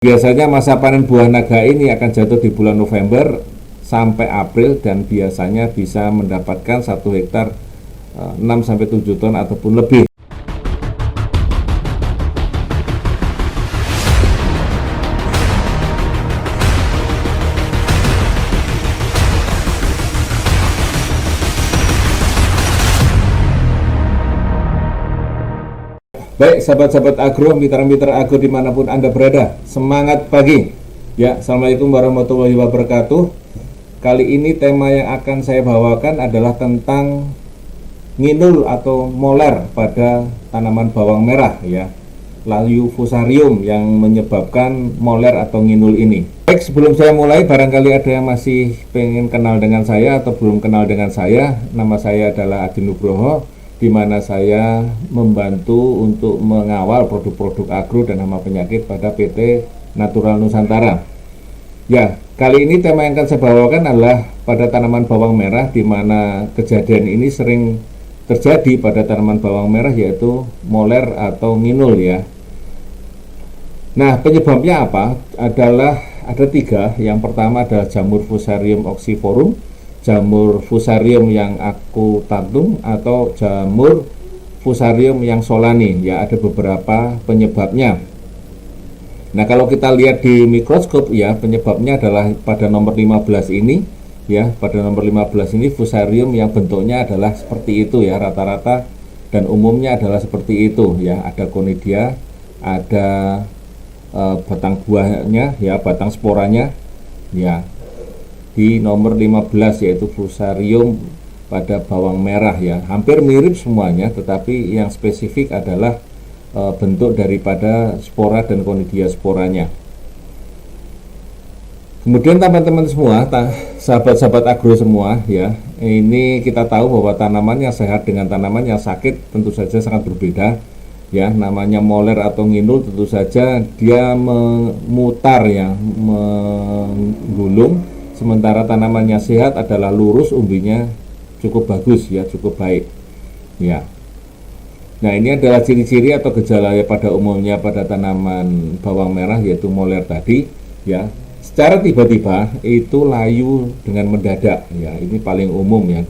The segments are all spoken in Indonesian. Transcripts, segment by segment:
Biasanya masa panen buah naga ini akan jatuh di bulan November sampai April dan biasanya bisa mendapatkan 1 hektar 6-7 ton ataupun lebih. Baik, sahabat-sahabat agro, mitra-mitra agro dimanapun Anda berada, semangat pagi. Ya, Assalamualaikum warahmatullahi wabarakatuh. Kali ini tema yang akan saya bawakan adalah tentang nginul atau moler pada tanaman bawang merah, ya, layu fusarium yang menyebabkan moler atau nginul ini. Baik, sebelum saya mulai, barangkali ada yang masih pengen kenal dengan saya atau belum kenal dengan saya. Nama saya adalah Adi Nugroho, di mana saya membantu untuk mengawal produk-produk agro dan hama penyakit pada PT Natural Nusantara. Ya, kali ini tema yang akan saya bawakan adalah pada tanaman bawang merah, di mana kejadian ini sering terjadi pada tanaman bawang merah, yaitu moler atau nginul, ya. Nah, penyebabnya apa? Ada 3. Yang pertama adalah jamur Fusarium oxyforum, jamur fusarium yang acutatum, atau jamur fusarium yang solani. Ya, ada beberapa penyebabnya. Nah, kalau kita lihat di mikroskop, ya, penyebabnya adalah pada nomor 15 ini, ya, pada nomor 15 ini fusarium yang bentuknya adalah seperti itu, ya, rata-rata dan umumnya adalah seperti itu, ya. Ada conidia, ada batang buahnya, ya, batang sporanya, ya, di nomor 15, yaitu fusarium pada bawang merah, ya. Hampir mirip semuanya, tetapi yang spesifik adalah bentuk daripada spora dan conidia sporanya. Kemudian teman-teman semua, sahabat-sahabat agro semua, ya, ini kita tahu bahwa tanaman yang sehat dengan tanaman yang sakit tentu saja sangat berbeda, ya. Namanya moler atau nginul tentu saja dia memutar, ya, menggulung, sementara tanamannya sehat adalah lurus, umbinya cukup bagus, ya, cukup baik, ya. Nah, ini adalah ciri-ciri atau gejala pada umumnya pada tanaman bawang merah, yaitu moler tadi, ya. Secara tiba-tiba itu layu dengan mendadak, ya. Ini paling umum, ya.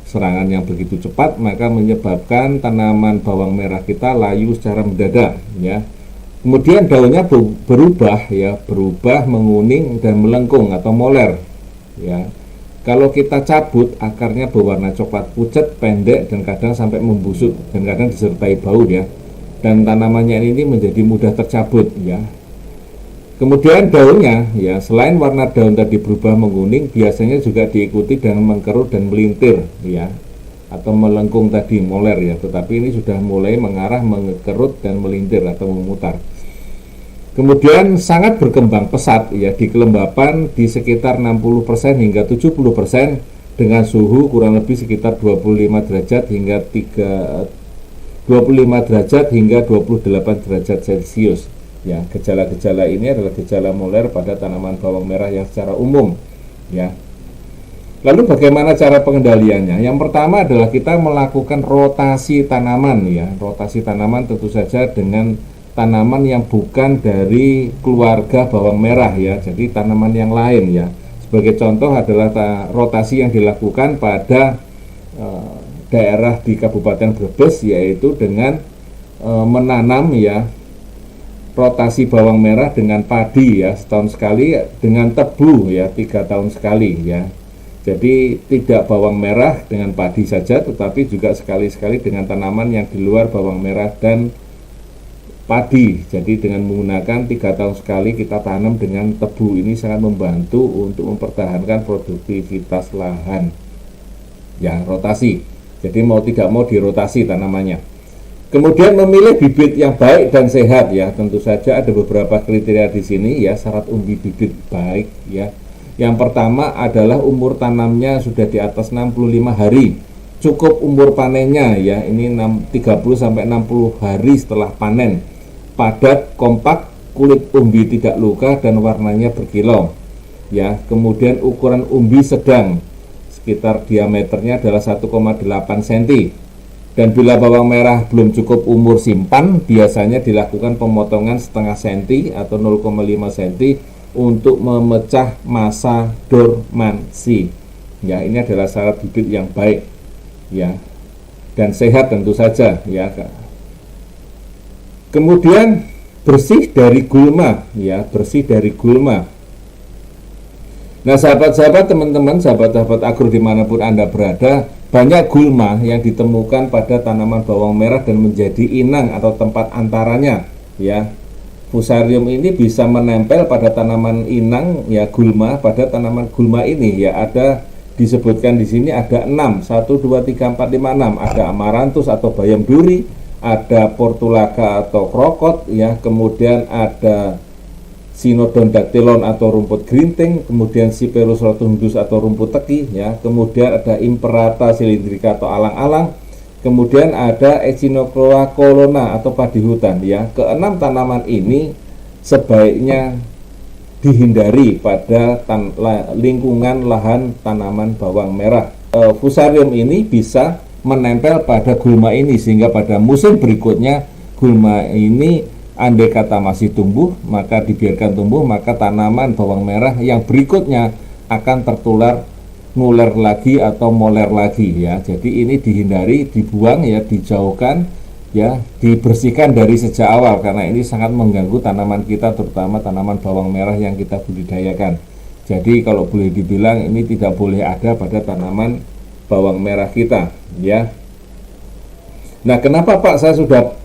Serangan yang begitu cepat maka menyebabkan tanaman bawang merah kita layu secara mendadak, ya. Kemudian daunnya berubah, ya, berubah menguning dan melengkung atau moler, ya. Kalau kita cabut, akarnya berwarna coklat pucat, pendek, dan kadang sampai membusuk, dan kadang disertai bau, ya. Dan tanamannya ini menjadi mudah tercabut, ya. Kemudian daunnya, ya, selain warna daun tadi berubah menguning, biasanya juga diikuti dengan mengkerut dan melintir, ya, atau melengkung tadi, moler, ya. Tetapi ini sudah mulai mengarah mengerut dan melintir atau memutar. Kemudian sangat berkembang pesat, ya, di kelembapan di sekitar 60% hingga 70% dengan suhu kurang lebih sekitar 25 derajat hingga 25 derajat hingga 28 derajat Celcius. Ya, gejala-gejala ini adalah gejala moler pada tanaman bawang merah yang secara umum, ya. Lalu bagaimana cara pengendaliannya? Yang pertama adalah kita melakukan rotasi tanaman, ya. Rotasi tanaman tentu saja dengan tanaman yang bukan dari keluarga bawang merah, ya. Jadi tanaman yang lain, ya. Sebagai contoh adalah rotasi yang dilakukan pada daerah di Kabupaten Brebes, yaitu dengan menanam, ya, rotasi bawang merah dengan padi, ya, setahun sekali, dengan tebu, ya, 3 tahun sekali, ya. Jadi tidak bawang merah dengan padi saja, tetapi juga sekali-sekali dengan tanaman yang di luar bawang merah dan padi. Jadi dengan menggunakan 3 tahun sekali kita tanam dengan tebu, ini sangat membantu untuk mempertahankan produktivitas lahan, ya, rotasi. Jadi mau tidak mau dirotasi tanamannya. Kemudian memilih bibit yang baik dan sehat, ya. Tentu saja ada beberapa kriteria di sini, ya, syarat umbi bibit baik, ya. Yang pertama adalah umur tanamnya sudah di atas 65 hari. Cukup umur panennya, ya, ini 30-60 hari setelah panen. Padat, kompak, kulit umbi tidak luka dan warnanya berkilau, ya. Kemudian ukuran umbi sedang, sekitar diameternya adalah 1,8 cm. Dan bila bawang merah belum cukup umur simpan, biasanya dilakukan pemotongan setengah senti atau 0,5 senti untuk memecah masa dormansi. Ya, ini adalah syarat bibit yang baik, ya, dan sehat tentu saja, ya. Kemudian bersih dari gulma, ya, bersih dari gulma. Nah, sahabat-sahabat, teman-teman, sahabat-sahabat agro dimanapun Anda berada, banyak gulma yang ditemukan pada tanaman bawang merah dan menjadi inang atau tempat antaranya, ya. Fusarium ini bisa menempel pada tanaman inang, ya, gulma, pada tanaman gulma ini, ya, ada disebutkan di sini ada 6, 1, 2, 3, 4, 5, 6, ada amaranthus atau bayam duri, ada portulaca atau krokot, ya, kemudian ada Cynodon-dactylon atau rumput gerinting, kemudian Cyperus rotundus atau rumput teki, ya, kemudian ada Imperata cylindrica atau alang-alang, kemudian ada Echinocloa colonna atau padi hutan, ya. Keenam tanaman ini sebaiknya dihindari pada lingkungan lahan tanaman bawang merah. Fusarium ini bisa menempel pada gulma ini sehingga pada musim berikutnya gulma ini andai kata masih tumbuh, maka dibiarkan tumbuh, maka tanaman bawang merah yang berikutnya akan tertular nuler lagi atau moler lagi, ya. Jadi ini dihindari, dibuang, ya, dijauhkan, ya, dibersihkan dari sejak awal karena ini sangat mengganggu tanaman kita, terutama tanaman bawang merah yang kita budidayakan. Jadi kalau boleh dibilang ini tidak boleh ada pada tanaman bawang merah kita, ya. Nah, kenapa Pak saya sudah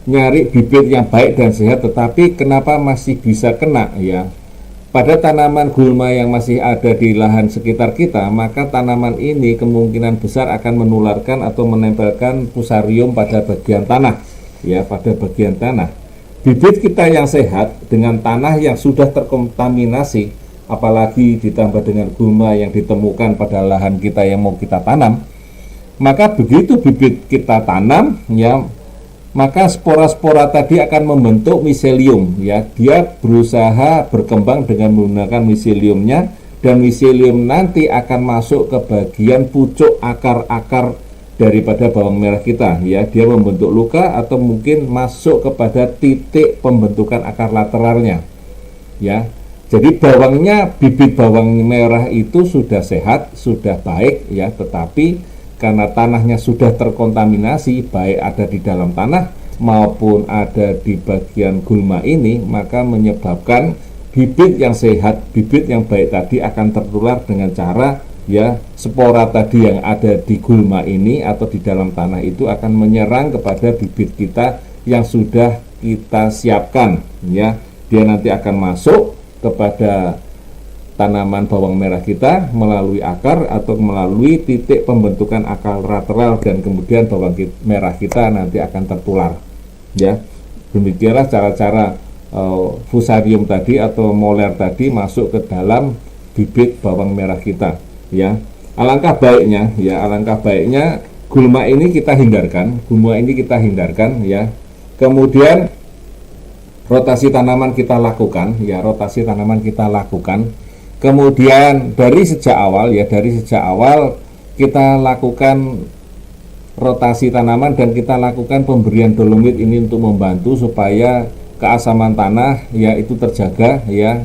nyari bibit yang baik dan sehat tetapi kenapa masih bisa kena, ya? Pada tanaman gulma yang masih ada di lahan sekitar kita, maka tanaman ini kemungkinan besar akan menularkan atau menempelkan fusarium pada bagian tanah, ya, pada bagian tanah. Bibit kita yang sehat dengan tanah yang sudah terkontaminasi, apalagi ditambah dengan gulma yang ditemukan pada lahan kita yang mau kita tanam, maka begitu bibit kita tanam, ya, maka spora-spora tadi akan membentuk miselium, ya. Dia berusaha berkembang dengan menggunakan miseliumnya, dan miselium nanti akan masuk ke bagian pucuk akar-akar daripada bawang merah kita, ya. Dia membentuk luka atau mungkin masuk kepada titik pembentukan akar lateralnya, ya. Jadi bibit bawang merah itu sudah sehat, sudah baik, ya, tetapi karena tanahnya sudah terkontaminasi, baik ada di dalam tanah maupun ada di bagian gulma ini, maka menyebabkan bibit yang sehat, bibit yang baik tadi akan tertular dengan cara, ya, spora tadi yang ada di gulma ini atau di dalam tanah itu akan menyerang kepada bibit kita yang sudah kita siapkan, ya. Dia nanti akan masuk kepada tanaman bawang merah kita melalui akar atau melalui titik pembentukan akar lateral, dan kemudian bawang merah kita nanti akan tertular, ya. Demikianlah cara-cara fusarium tadi atau moler tadi masuk ke dalam bibit bawang merah kita, ya. Alangkah baiknya, ya, gulma ini kita hindarkan, ya. Kemudian rotasi tanaman kita lakukan, ya, Kemudian dari sejak awal kita lakukan rotasi tanaman dan kita lakukan pemberian dolomit ini untuk membantu supaya keasaman tanah, ya, itu terjaga, ya,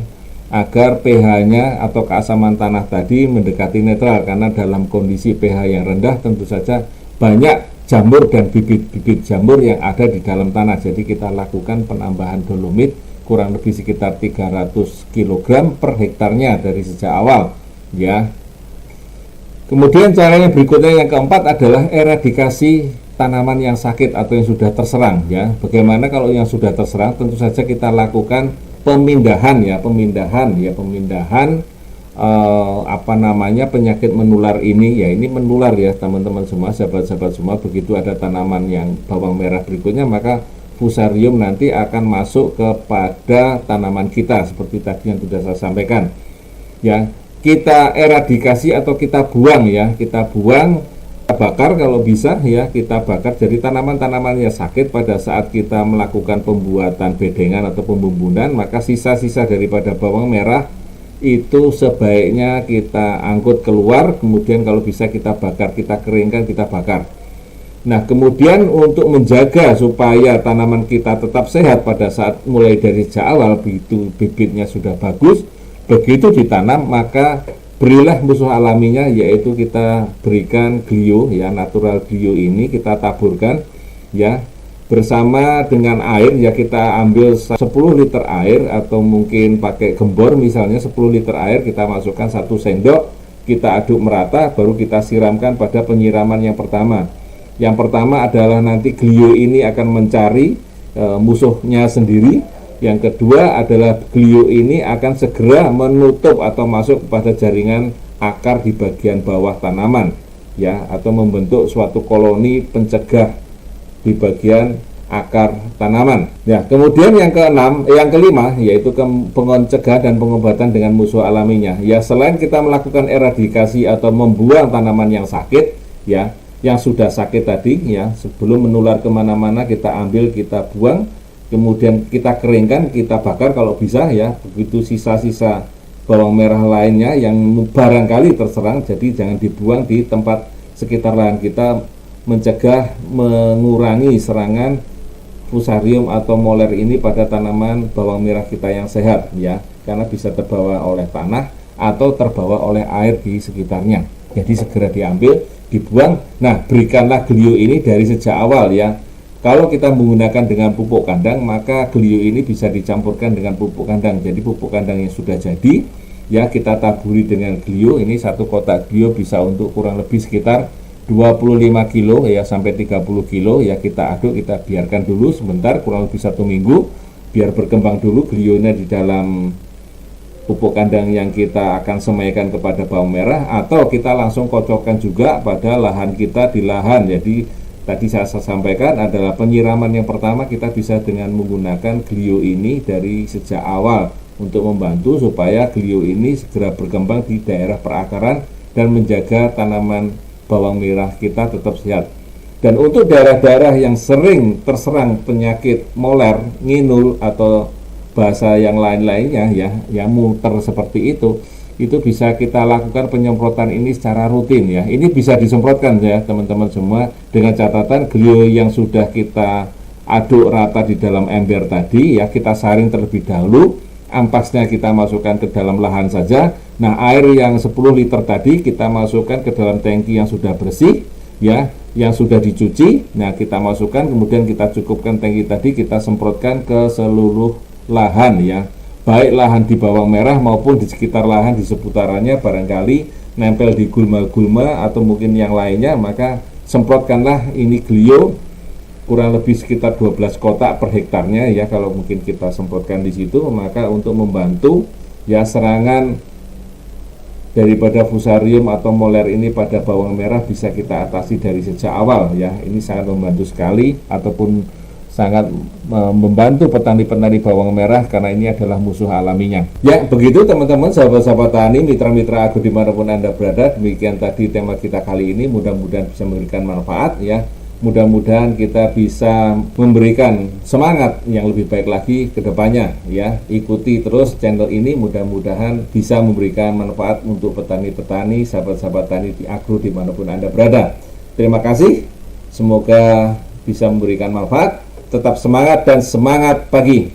agar pH-nya atau keasaman tanah tadi mendekati netral, karena dalam kondisi pH yang rendah tentu saja banyak jamur dan bibit-bibit jamur yang ada di dalam tanah. Jadi kita lakukan penambahan dolomit kurang lebih sekitar 300 kg per hektarnya dari sejak awal, ya. Kemudian cara yang berikutnya yang keempat adalah eradikasi tanaman yang sakit atau yang sudah terserang, ya. Bagaimana kalau yang sudah terserang? Tentu saja kita lakukan pemindahan penyakit menular ini, ya. Ini menular, ya, teman-teman semua, sahabat-sahabat semua. Begitu ada tanaman yang bawang merah berikutnya, maka fusarium nanti akan masuk kepada tanaman kita seperti tadi yang sudah saya sampaikan, ya. Kita eradikasi atau kita buang, kita bakar kalau bisa, ya, kita bakar. Jadi tanaman-tanaman yang sakit pada saat kita melakukan pembuatan bedengan atau pembumbunan, maka sisa-sisa daripada bawang merah itu sebaiknya kita angkut keluar, kemudian kalau bisa kita bakar, kita keringkan, kita bakar. Nah, kemudian untuk menjaga supaya tanaman kita tetap sehat pada saat mulai dari sejak awal, begitu bibitnya sudah bagus, begitu ditanam maka berilah musuh alaminya, yaitu kita berikan glio ya, natural glio ini kita taburkan ya bersama dengan air ya. Kita ambil 10 liter air atau mungkin pakai gembor misalnya 10 liter air, kita masukkan 1 sendok, kita aduk merata, baru kita siramkan pada penyiraman yang pertama. Yang pertama adalah nanti glio ini akan mencari musuhnya sendiri. Yang kedua adalah glio ini akan segera menutup atau masuk pada jaringan akar di bagian bawah tanaman ya, atau membentuk suatu koloni pencegah di bagian akar tanaman. Ya, kemudian yang kelima yaitu pencegahan dan pengobatan dengan musuh alaminya. Ya, selain kita melakukan eradikasi atau membuang tanaman yang sakit ya, yang sudah sakit tadi ya, sebelum menular kemana-mana kita ambil, kita buang, kemudian kita keringkan, kita bakar kalau bisa ya. Begitu sisa-sisa bawang merah lainnya yang barangkali terserang, jadi jangan dibuang di tempat sekitar lahan kita, mencegah mengurangi serangan fusarium atau moler ini pada tanaman bawang merah kita yang sehat ya, karena bisa terbawa oleh tanah atau terbawa oleh air di sekitarnya. Jadi segera diambil, dibuang. Nah, berikanlah glio ini dari sejak awal ya. Kalau kita menggunakan dengan pupuk kandang, maka glio ini bisa dicampurkan dengan pupuk kandang. Jadi pupuk kandang yang sudah jadi ya, kita taburi dengan glio. Ini satu kotak glio bisa untuk kurang lebih sekitar 25 kilo ya sampai 30 kilo ya. Kita aduk, kita biarkan dulu sebentar, kurang lebih 1 minggu, biar berkembang dulu glionya di dalam pupuk kandang yang kita akan semaikan kepada bawang merah, atau kita langsung kocokkan juga pada lahan kita di lahan. Jadi tadi saya sampaikan adalah penyiraman yang pertama kita bisa dengan menggunakan glio ini dari sejak awal untuk membantu supaya glio ini segera berkembang di daerah perakaran dan menjaga tanaman bawang merah kita tetap sehat. Dan untuk daerah-daerah yang sering terserang penyakit moler, nginul atau bahasa yang lain-lainnya ya, yang muter seperti itu bisa kita lakukan penyemprotan ini secara rutin ya. Ini bisa disemprotkan ya teman-teman semua, dengan catatan glio yang sudah kita aduk rata di dalam ember tadi ya, kita saring terlebih dahulu, ampasnya kita masukkan ke dalam lahan saja. Nah, air yang 10 liter tadi kita masukkan ke dalam tangki yang sudah bersih ya, yang sudah dicuci. Nah, kita masukkan, kemudian kita cukupkan tangki tadi, kita semprotkan ke seluruh lahan ya, baik lahan di bawang merah maupun di sekitar lahan di seputarannya, barangkali nempel di gulma-gulma atau mungkin yang lainnya, maka semprotkanlah ini glio kurang lebih sekitar 12 kotak per hektarnya ya. Kalau mungkin kita semprotkan di situ, maka untuk membantu ya serangan daripada fusarium atau moler ini pada bawang merah bisa kita atasi dari sejak awal ya. Ini sangat membantu sekali, ataupun sangat membantu petani-petani bawang merah, karena ini adalah musuh alaminya. Ya, begitu teman-teman, sahabat-sahabat tani, mitra-mitra aku dimanapun Anda berada. Demikian tadi tema kita kali ini, mudah-mudahan bisa memberikan manfaat ya. Mudah-mudahan kita bisa memberikan semangat yang lebih baik lagi ke depannya ya. Ikuti terus channel ini, mudah-mudahan bisa memberikan manfaat untuk petani-petani, sahabat-sahabat tani di agro dimanapun Anda berada. Terima kasih, semoga bisa memberikan manfaat. Tetap semangat dan semangat pagi.